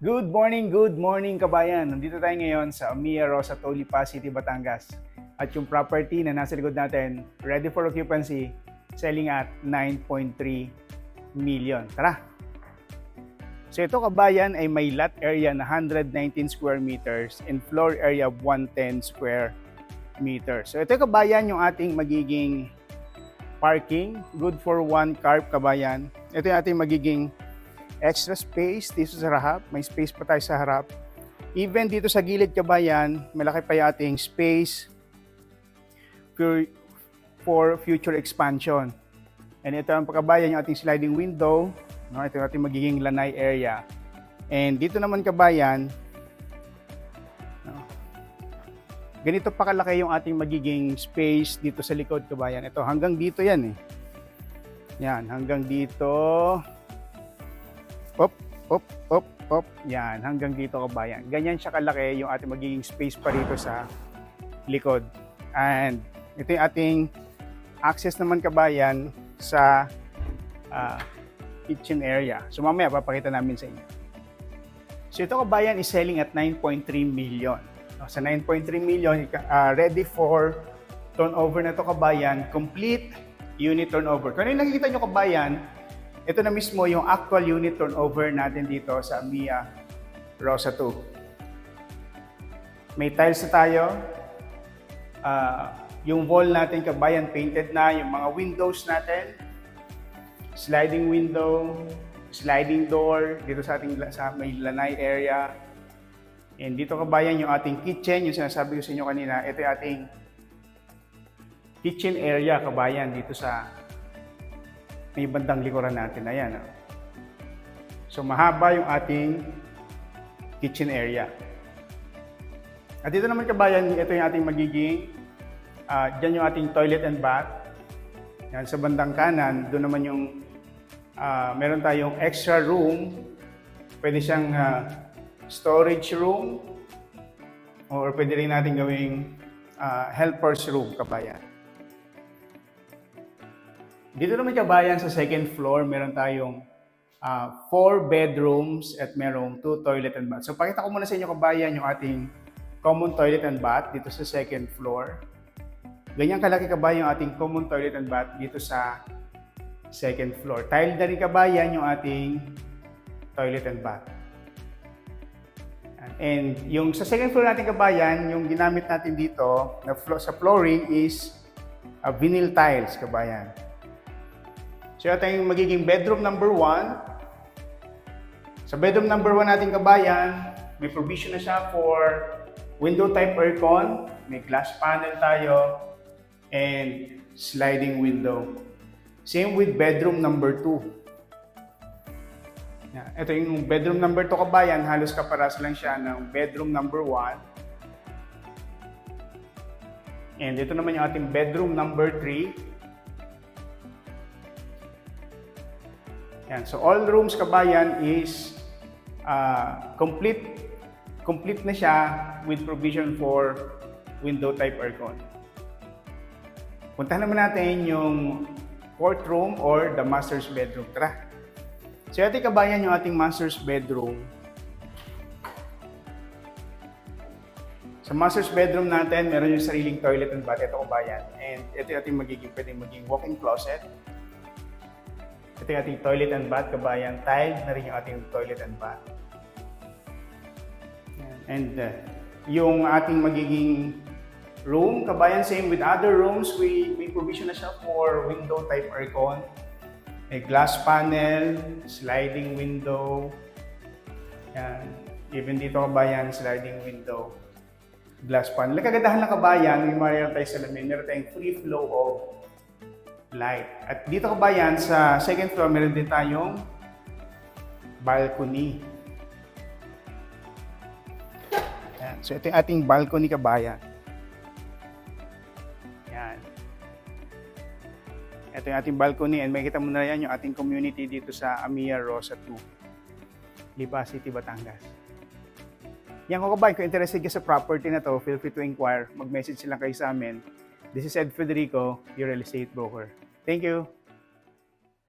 Good morning kabayan. Nandito tayo ngayon sa Mia Rosa, Lipa City, Batangas. At yung property na nasa likod natin, ready for occupancy, selling at 9.3 million. Tara! So ito kabayan ay may lot area na 119 square meters and floor area of 110 square meters. So ito kabayan yung ating magiging parking, good for one car kabayan. Ito yung ating magiging extra space dito sa harap. May space pa tayo sa harap. Even dito sa gilid kabayan, malaki pa yung ating space for future expansion. And ito ang kabayan yung ating sliding window. No, ito yung ating magiging lanai area. And dito naman kabayan, no, ganito pa kalaki yung ating magiging space dito sa likod kabayan. Ito hanggang dito yan eh. Yan, hanggang dito. Op. Yan, hanggang dito kabayan. Ganyan siya kalaki yung ating magiging space pa rito sa likod. And ito yung ating access naman kabayan sa kitchen area. So mamaya papakita namin sa inyo. So ito kabayan is selling at 9.3 million. Sa 9.3 million, ready for turnover na ito kabayan, complete unit turnover. Kung ano yung nakikita nyo kabayan, ito na mismo yung actual unit turnover natin dito sa Mia Rosa 2. May tiles na tayo. Yung wall natin kabayan painted na. Yung mga windows natin. Sliding window, sliding door dito sa ating may lanai area. And dito kabayan yung ating kitchen. Yung sinasabi ko sa inyo kanina, ito yung ating kitchen area kabayan dito sa may bandang likuran natin. Ayan. So mahaba yung ating kitchen area. At dito naman kabayan, ito yung ating magiging, dyan yung ating toilet and bath. Yan, sa bandang kanan, doon naman yung, meron tayong extra room. Pwede siyang storage room. Or pwede rin natin gawing helper's room kabayan. Dito naman kabayan sa second floor, meron tayong 4 bedrooms at merong 2 toilet and bath. So pakita ko muna sa inyo kabayan yung ating common toilet and bath dito sa second floor. Ganyan kalaki kabayan yung ating common toilet and bath dito sa second floor. Tile na rin kabayan yung ating toilet and bath. And yung sa second floor natin kabayan, yung ginamit natin dito na sa flooring is vinyl tiles kabayan. So ito yung magiging bedroom number 1. Sa bedroom number 1 natin kabayan, may provision na siya for window type aircon, may glass panel tayo, and sliding window. Same with bedroom number 2. Ito yung bedroom number 2 kabayan, halos kaparas lang siya ng bedroom number 1. And ito naman yung ating bedroom number 3. Yan. So all rooms kabayan is complete na siya with provision for window type aircon. Puntahan naman natin yung fourth room or the master's bedroom. Tara! So ito kabayan yung ating master's bedroom. Sa master's bedroom natin, meron yung sariling toilet and bath. Ito kabayan. And ito yung ating pwedeng maging walk-in closet. Ito yung ating toilet and bath kabayan. Tiled na rin yung ating toilet and bath. And yung ating magiging room kabayan, same with other rooms, we provision na siya for window type aircon. May glass panel, sliding window. Yan. Even dito kabayan, sliding window, glass panel. Kagandahan ng kabayan, may mayroon tayong salamin, meron tayong free flow of light. At dito kabayan, sa second floor, meron din tayong balcony. Yan. So ito yung ating balcony kabayan. Yan. Ito yung ating balcony and makikita mo na yan yung ating community dito sa Mia Rosa 2, Lipa City, Batangas. Yan ko kabayan, kung interested ka sa property na to, feel free to inquire. Mag-message lang kayo sa amin. This is Ed Federico, your real estate broker. Thank you.